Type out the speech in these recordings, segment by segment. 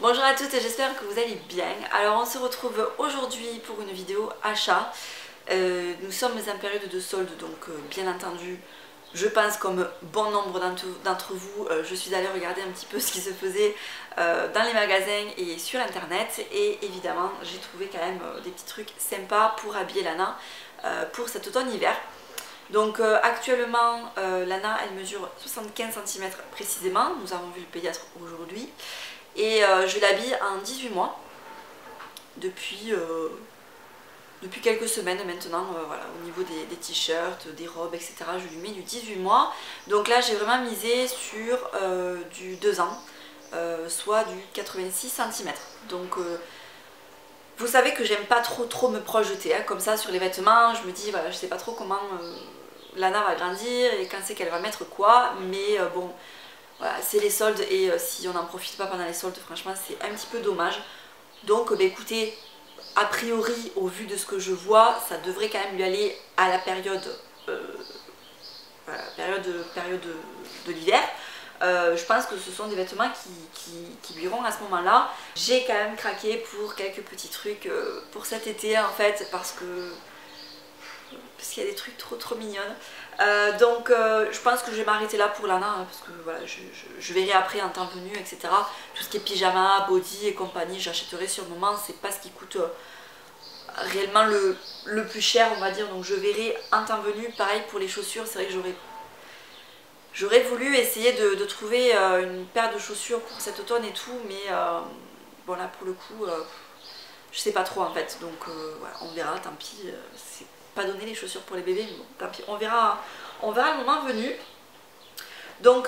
Bonjour à toutes, j'espère que vous allez bien. Alors on se retrouve aujourd'hui pour une vidéo achat. Nous sommes en période de solde, donc bien entendu, je pense comme bon nombre d'entre vous, je suis allée regarder un petit peu ce qui se faisait dans les magasins et sur internet. Et évidemment, j'ai trouvé quand même des petits trucs sympas pour habiller Lana pour cet automne-hiver. Donc actuellement, Lana elle mesure 75 cm précisément, nous avons vu le pédiatre aujourd'hui. Et je l'habille en 18 mois depuis quelques semaines maintenant, voilà, au niveau des t-shirts, des robes, etc. Je lui mets du 18 mois. Donc là j'ai vraiment misé sur du 2 ans, soit du 86 cm. Donc vous savez que j'aime pas trop me projeter hein, comme ça sur les vêtements. Je me dis voilà, je sais pas trop comment Lana va grandir et quand c'est qu'elle va mettre quoi, mais bon. Voilà, c'est les soldes et si on n'en profite pas pendant les soldes, franchement c'est un petit peu dommage. Donc bah, écoutez, a priori au vu de ce que je vois, ça devrait quand même lui aller à la période, de l'hiver. Je pense que ce sont des vêtements qui lui iront à ce moment-là. J'ai quand même craqué pour quelques petits trucs pour cet été en fait, parce qu'il y a des trucs trop mignonnes. Donc je pense que je vais m'arrêter là pour Lana hein, parce que voilà, je verrai après en temps venu, etc. Tout ce qui est pyjama, body et compagnie, j'achèterai sur le moment, c'est pas ce qui coûte réellement le plus cher on va dire, donc je verrai en temps venu. Pareil pour les chaussures, c'est vrai que j'aurais voulu essayer de trouver une paire de chaussures pour cet automne et tout, mais bon là pour le coup je sais pas trop en fait, donc voilà, on verra, tant pis, c'est pas donné les chaussures pour les bébés, mais bon, tant pis, on verra le moment venu. Donc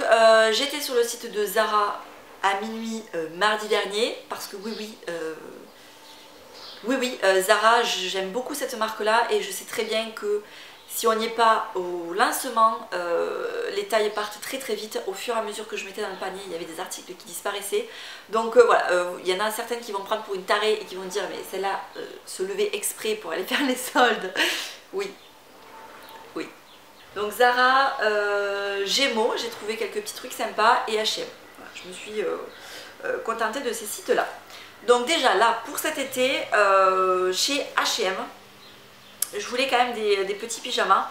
j'étais sur le site de Zara à minuit mardi dernier, parce que oui, Zara, j'aime beaucoup cette marque là et je sais très bien que si on n'y est pas au lancement, les tailles partent très vite. Au fur et à mesure que je mettais dans le panier, il y avait des articles qui disparaissaient. Donc voilà, il y en a certaines qui vont prendre pour une tarée et qui vont dire mais celle-là se lever exprès pour aller faire les soldes. Oui. Donc Zara, Gémeaux, j'ai trouvé quelques petits trucs sympas et H&M. Voilà, je me suis contentée de ces sites-là. Donc déjà là, pour cet été, chez H&M, je voulais quand même des petits pyjamas.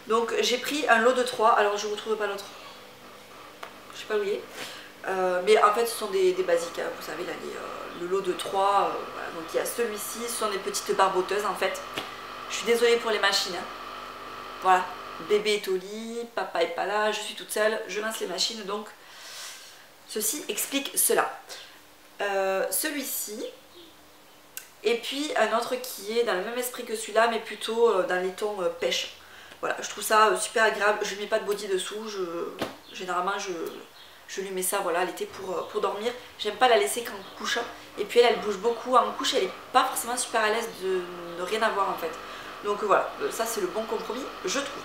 Donc j'ai pris un lot de 3, alors je ne retrouve pas l'autre. Je sais pas où il est. Mais en fait ce sont des basiques, hein. Vous savez là, le lot de 3, voilà. Donc il y a celui-ci, ce sont des petites barboteuses en fait. Je suis désolée pour les machines. Hein. Voilà, bébé est au lit, papa est pas là, je suis toute seule, je lance les machines, donc ceci explique cela. Celui-ci, et puis un autre qui est dans le même esprit que celui-là, mais plutôt dans les tons pêche. Voilà, je trouve ça super agréable. Je ne mets pas de body dessous. Généralement, je lui mets ça voilà, l'été pour dormir. J'aime pas la laisser qu'en couche. Et puis elle bouge beaucoup en couche. Elle n'est pas forcément super à l'aise de ne rien avoir en fait. Donc voilà, ça c'est le bon compromis, je trouve.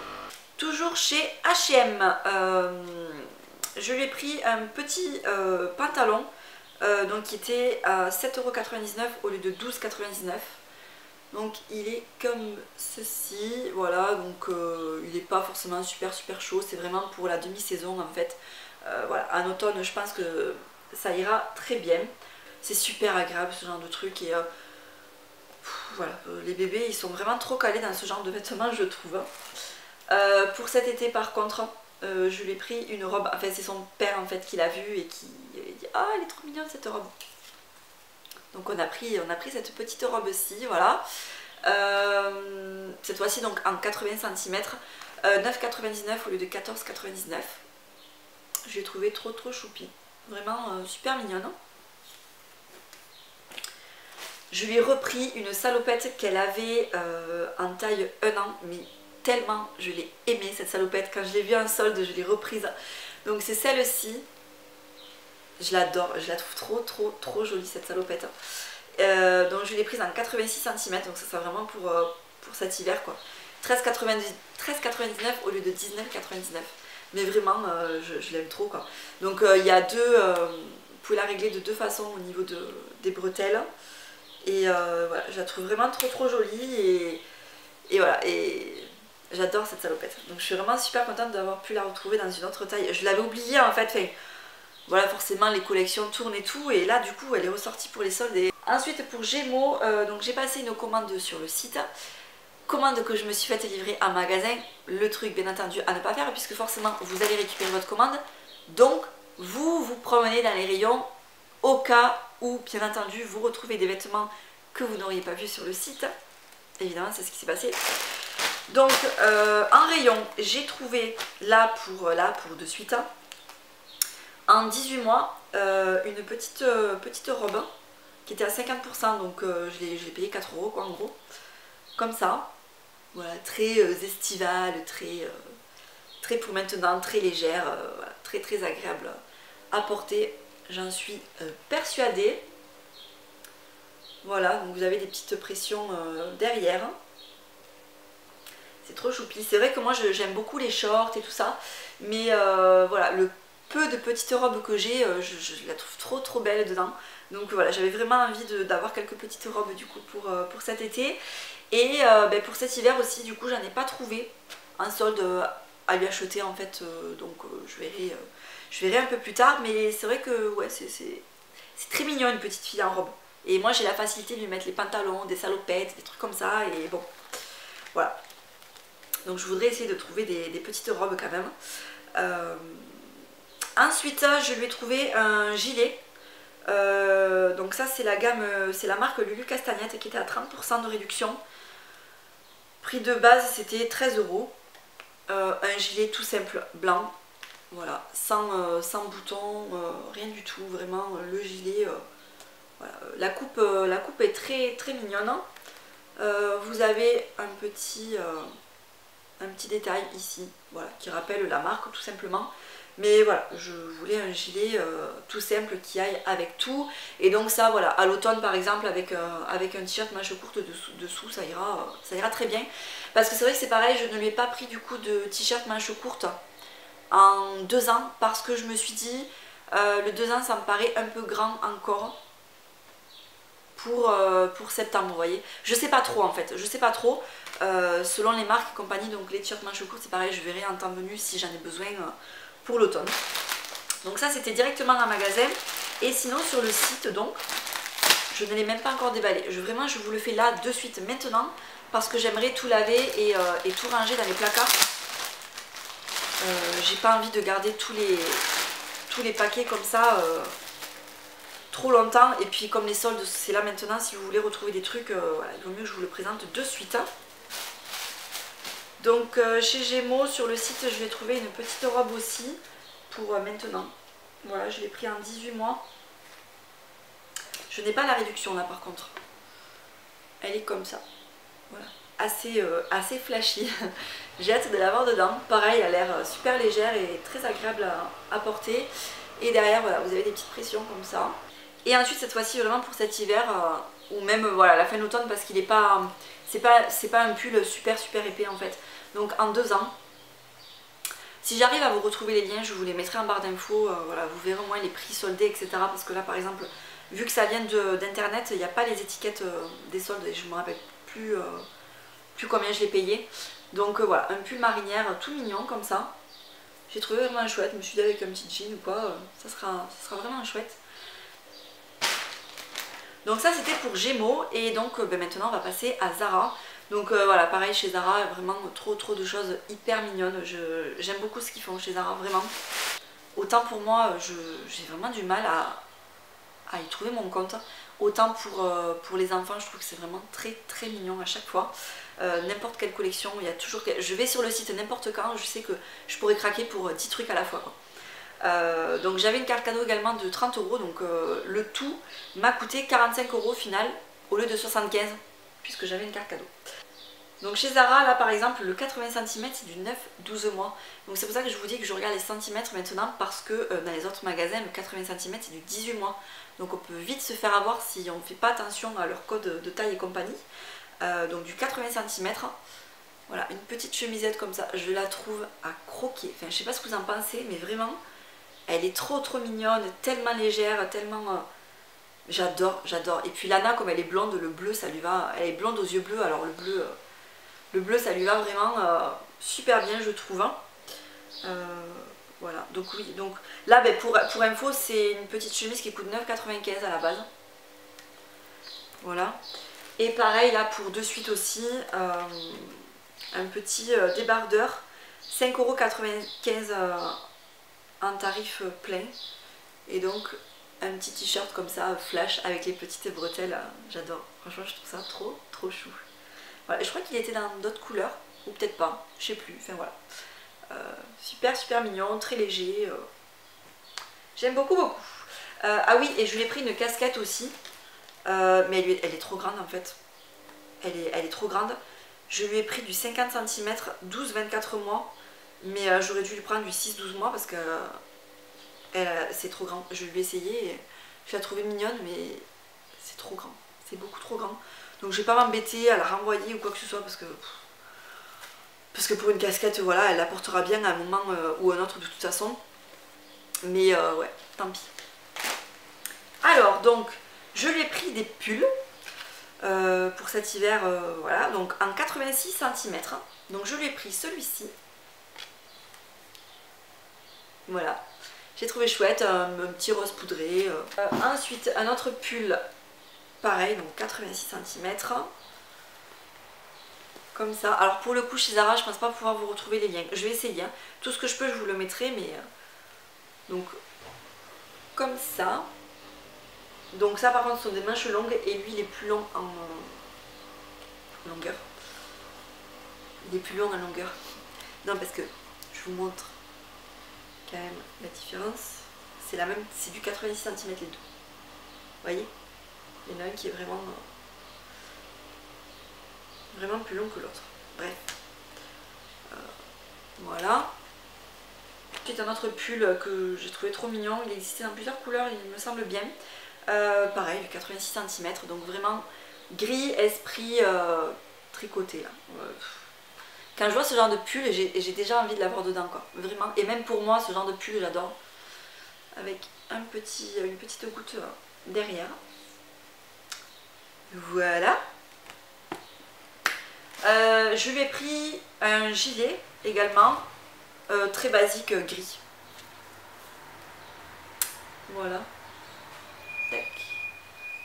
Toujours chez H&M, je lui ai pris un petit pantalon. Donc qui était à 7,99 € au lieu de 12,99 €. Donc il est comme ceci, voilà, donc il n'est pas forcément super chaud, c'est vraiment pour la demi-saison en fait. Voilà, en automne je pense que ça ira très bien. C'est super agréable ce genre de truc et voilà, les bébés ils sont vraiment trop calés dans ce genre de vêtements je trouve. Pour cet été par contre, je lui ai pris une robe, enfin c'est son père en fait qui l'a vue et qui avait dit ah elle est trop mignonne cette robe. Donc on a pris cette petite robe-ci, voilà. Cette fois-ci donc en 80 cm, 9,99 € au lieu de 14,99 €. Je l'ai trouvé trop choupi, vraiment super mignonne. Je lui ai repris une salopette qu'elle avait en taille 1 an, mais tellement je l'ai aimée cette salopette, quand je l'ai vue en solde je l'ai reprise. Donc c'est celle-ci, je l'adore, je la trouve trop jolie cette salopette. Donc je l'ai prise en 86 cm, donc ça sera vraiment pour cet hiver quoi. 13,99 € au lieu de 19,99 €. Mais vraiment je l'aime trop quoi. Donc il y a deux, vous pouvez la régler de deux façons au niveau des bretelles. Et voilà, je la trouve vraiment trop jolie et voilà, et j'adore cette salopette. Donc je suis vraiment super contente d'avoir pu la retrouver dans une autre taille. Je l'avais oubliée en fait, voilà, forcément les collections tournent et tout, et là du coup elle est ressortie pour les soldes. Et ensuite pour Gémeaux, donc j'ai passé une commande sur le site, commande que je me suis faite livrer en magasin. Le truc bien entendu à ne pas faire, puisque forcément vous allez récupérer votre commande, donc vous vous promenez dans les rayons au cas où bien entendu vous retrouvez des vêtements que vous n'auriez pas vus sur le site. Évidemment c'est ce qui s'est passé. Donc en rayon j'ai trouvé là pour de suite en 18 mois une petite robe qui était à 50%, donc je l'ai payé 4 € quoi en gros, comme ça. Voilà, très estivale, très pour maintenant, très légère, voilà, très agréable à porter, j'en suis persuadée. Voilà, donc vous avez des petites pressions derrière. C'est trop choupi. C'est vrai que moi j'aime beaucoup les shorts et tout ça, mais voilà, le peu de petites robes que j'ai, je la trouve trop belle dedans. Donc voilà, j'avais vraiment envie d'avoir quelques petites robes du coup pour cet été. Et ben, pour cet hiver aussi, du coup, j'en ai pas trouvé un solde à lui acheter en fait, donc je verrai un peu plus tard. Mais c'est vrai que ouais, c'est très mignon une petite fille en robe. Et moi j'ai la facilité de lui mettre les pantalons, des salopettes, des trucs comme ça, et bon, voilà. Donc je voudrais essayer de trouver des petites robes quand même. Ensuite, je lui ai trouvé un gilet. Donc ça c'est la gamme, c'est la marque Lulu Castagnette qui était à 30% de réduction. Prix de base c'était 13 €. Un gilet tout simple blanc, voilà, sans boutons, rien du tout, vraiment le gilet. Voilà. La coupe est très mignonne. Vous avez un petit détail ici, voilà, qui rappelle la marque tout simplement. Mais voilà, je voulais un gilet tout simple qui aille avec tout. Et donc ça, voilà, à l'automne par exemple, avec un t-shirt manche courte dessous, ça ira très bien. Parce que c'est vrai que c'est pareil, je ne lui ai pas pris du coup de t-shirt manche courte en 2 ans. Parce que je me suis dit, le 2 ans ça me paraît un peu grand encore pour septembre, vous voyez. Je sais pas trop en fait, je sais pas trop. Selon les marques et compagnie, donc les t-shirts manche courte c'est pareil, je verrai en temps venu si j'en ai besoin pour l'automne. Donc ça c'était directement en magasin. Et sinon sur le site, donc je ne l'ai même pas encore déballé. Vraiment je vous le fais là de suite maintenant, parce que j'aimerais tout laver et tout ranger dans les placards. J'ai pas envie de garder tous les paquets comme ça trop longtemps. Et puis comme les soldes c'est là maintenant, si vous voulez retrouver des trucs, voilà, il vaut mieux que je vous le présente de suite. Donc chez Gémeaux sur le site je vais trouver une petite robe aussi pour maintenant. Voilà, je l'ai pris en 18 mois. Je n'ai pas la réduction là par contre. Elle est comme ça. Voilà, assez flashy. J'ai hâte de l'avoir dedans. Pareil, elle a l'air super légère et très agréable à porter. Et derrière voilà, vous avez des petites pressions comme ça. Et ensuite cette fois-ci vraiment pour cet hiver, ou même voilà la fin de l'automne, parce qu'il n'est pas... C'est pas un pull super épais en fait. Donc en 2 ans. Si j'arrive à vous retrouver les liens, je vous les mettrai en barre d'infos. Voilà, vous verrez au moins les prix soldés, etc. Parce que là par exemple, vu que ça vient d'internet, il n'y a pas les étiquettes des soldes et je ne me rappelle plus combien je l'ai payé. Donc voilà, un pull marinière tout mignon comme ça. J'ai trouvé vraiment chouette. Je me suis dit avec un petit jean ou quoi, ça sera vraiment chouette. Donc ça c'était pour Gémeaux. Et donc maintenant on va passer à Zara. Donc voilà, pareil chez Zara, vraiment trop de choses hyper mignonnes. J'aime beaucoup ce qu'ils font chez Zara, vraiment. Autant pour moi, j'ai vraiment du mal à y trouver mon compte. Autant pour les enfants, je trouve que c'est vraiment très mignon à chaque fois. N'importe quelle collection, il y a toujours... Je vais sur le site n'importe quand, je sais que je pourrais craquer pour 10 trucs à la fois, quoi. Donc j'avais une carte cadeau également de 30 €, donc le tout m'a coûté 45 € au final, au lieu de 75, puisque j'avais une carte cadeau. Donc chez Zara, là par exemple, le 80 cm c'est du 9-12 mois. Donc c'est pour ça que je vous dis que je regarde les centimètres maintenant, parce que dans les autres magasins, le 80 cm c'est du 18 mois. Donc on peut vite se faire avoir si on ne fait pas attention à leur code de taille et compagnie. Donc du 80 cm. Voilà, une petite chemisette comme ça, je la trouve à croquer. Enfin, je sais pas ce que vous en pensez, mais vraiment, elle est trop mignonne, tellement légère, tellement... J'adore. Et puis Lana, comme elle est blonde, le bleu ça lui va. Elle est blonde aux yeux bleus, alors le bleu ça lui va vraiment super bien, je trouve. Voilà, donc oui, donc là ben, pour info c'est une petite chemise qui coûte 9,95 à la base. Voilà. Et pareil là pour de suite aussi, un petit débardeur, 5,95 € en tarif plein. Et donc un petit t-shirt comme ça, flash, avec les petites bretelles, j'adore. Franchement je trouve ça trop chou. Voilà, je crois qu'il était dans d'autres couleurs, ou peut-être pas, je sais plus, enfin voilà. Super mignon, très léger, j'aime beaucoup. Ah oui, et je lui ai pris une casquette aussi, mais elle est trop grande en fait, elle est trop grande. Je lui ai pris du 50 cm, 12-24 mois, mais j'aurais dû lui prendre du 6-12 mois parce que c'est trop grand. Je lui ai essayé, et je la trouvais mignonne, mais c'est trop grand, c'est beaucoup trop grand. Donc je vais pas m'embêter à la renvoyer ou quoi que ce soit parce que pour une casquette, voilà, elle la portera bien à un moment ou à un autre de toute façon. Mais ouais, tant pis. Alors, donc, je lui ai pris des pulls pour cet hiver, voilà, donc en 86 cm. Donc je lui ai pris celui-ci. Voilà, j'ai trouvé chouette, un petit rose poudré. Ensuite, un autre pull, pareil, donc 86 cm. Comme ça. Alors pour le coup chez Zara je pense pas pouvoir vous retrouver les liens. Je vais essayer. Hein. Tout ce que je peux je vous le mettrai, mais donc comme ça. Donc ça par contre ce sont des manches longues et lui il est plus long en longueur. Il est plus long en longueur. Non parce que je vous montre quand même la différence. C'est la même, c'est du 86 cm les deux. Vous voyez? Il y en a un qui est vraiment plus long que l'autre. Bref. Voilà. Ensuite un autre pull que j'ai trouvé trop mignon. Il existait dans plusieurs couleurs, il me semble bien. Pareil, 86 cm. Donc vraiment gris, esprit tricoté là. Quand je vois ce genre de pull, j'ai déjà envie de l'avoir dedans quoi. Vraiment. Et même pour moi, ce genre de pull, j'adore. Avec une petite goutte derrière. Voilà. Je lui ai pris un gilet également, très basique gris. Voilà. Tac.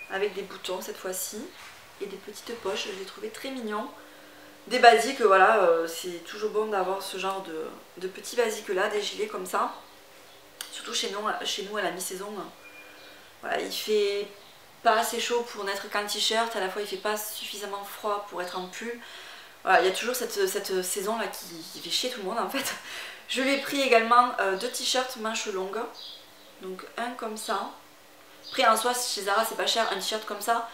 Avec des boutons cette fois-ci et des petites poches, je l'ai trouvé très mignon. Des basiques, voilà, c'est toujours bon d'avoir ce genre de petits basiques là, des gilets comme ça. Surtout chez nous à la mi-saison. Voilà, il fait pas assez chaud pour n'être qu'en t-shirt, à la fois il fait pas suffisamment froid pour être en pull. Voilà, il y a toujours cette saison là qui fait chier tout le monde en fait. Je lui ai pris également deux t-shirts manches longues. Donc un comme ça. Après en soi chez Zara c'est pas cher, un t-shirt comme ça,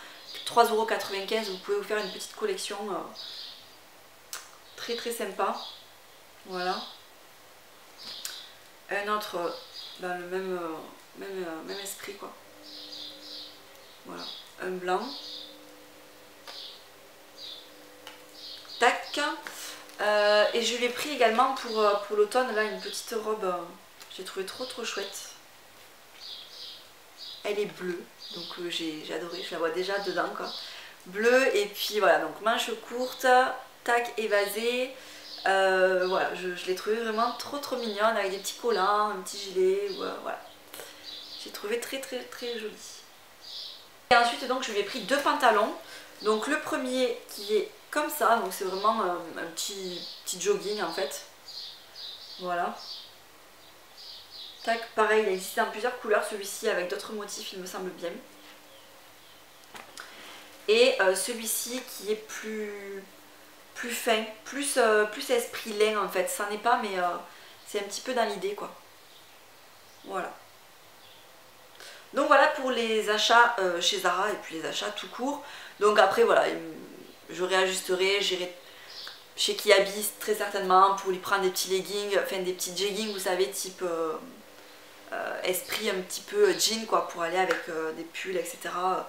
3,95 €, vous pouvez vous faire une petite collection très sympa. Voilà. Un autre dans le même esprit quoi. Voilà, un blanc. Tac. Et je lui ai pris également pour l'automne là une petite robe, j'ai trouvé trop chouette. Elle est bleue, donc j'ai adoré, je la vois déjà dedans quoi. Bleu et puis voilà, donc manche courte, tac évasée. Voilà, je l'ai trouvé vraiment trop mignonne avec des petits collants, un petit gilet, voilà. J'ai trouvé très jolie. Et ensuite donc je lui ai pris deux pantalons. Donc le premier qui est comme ça, donc c'est vraiment un petit jogging en fait. Voilà. Tac, pareil, il existe en plusieurs couleurs, celui-ci avec d'autres motifs il me semble bien. Et celui-ci qui est plus fin, plus esprit laine en fait, ça n'est pas mais c'est un petit peu dans l'idée quoi. Voilà. Donc voilà pour les achats chez Zara et puis les achats tout court. Donc après voilà, je réajusterai, j'irai chez Kiabi très certainement pour lui prendre des petits leggings, enfin des petits jeggings vous savez type esprit un petit peu jean quoi, pour aller avec des pulls etc. Enfin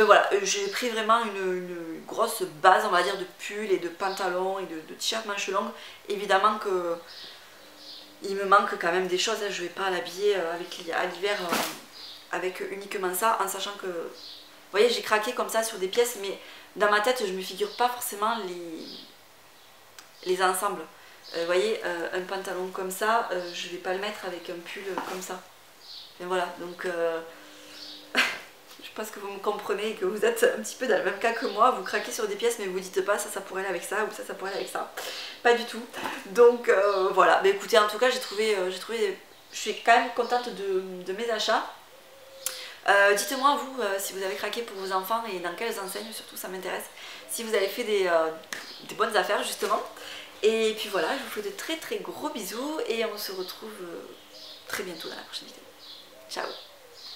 voilà, j'ai pris vraiment une grosse base on va dire de pulls et de pantalons et de t-shirts manches longues. Évidemment que il me manque quand même des choses, hein. Je vais pas l'habiller à l'hiver avec uniquement ça, en sachant que vous voyez j'ai craqué comme ça sur des pièces, mais dans ma tête je me figure pas forcément les ensembles. Vous voyez, un pantalon comme ça, je vais pas le mettre avec un pull comme ça. Et voilà, donc je pense que vous me comprenez et que vous êtes un petit peu dans le même cas que moi. Vous craquez sur des pièces mais vous dites pas ça pourrait aller avec ça ou ça pourrait aller avec ça. Pas du tout. Donc voilà, mais écoutez, en tout cas j'ai trouvé, je suis quand même contente de mes achats. Dites-moi vous si vous avez craqué pour vos enfants et dans quelles enseignes, surtout ça m'intéresse. Si vous avez fait des bonnes affaires justement. Et puis voilà, je vous fais de très très gros bisous et on se retrouve très bientôt dans la prochaine vidéo. Ciao!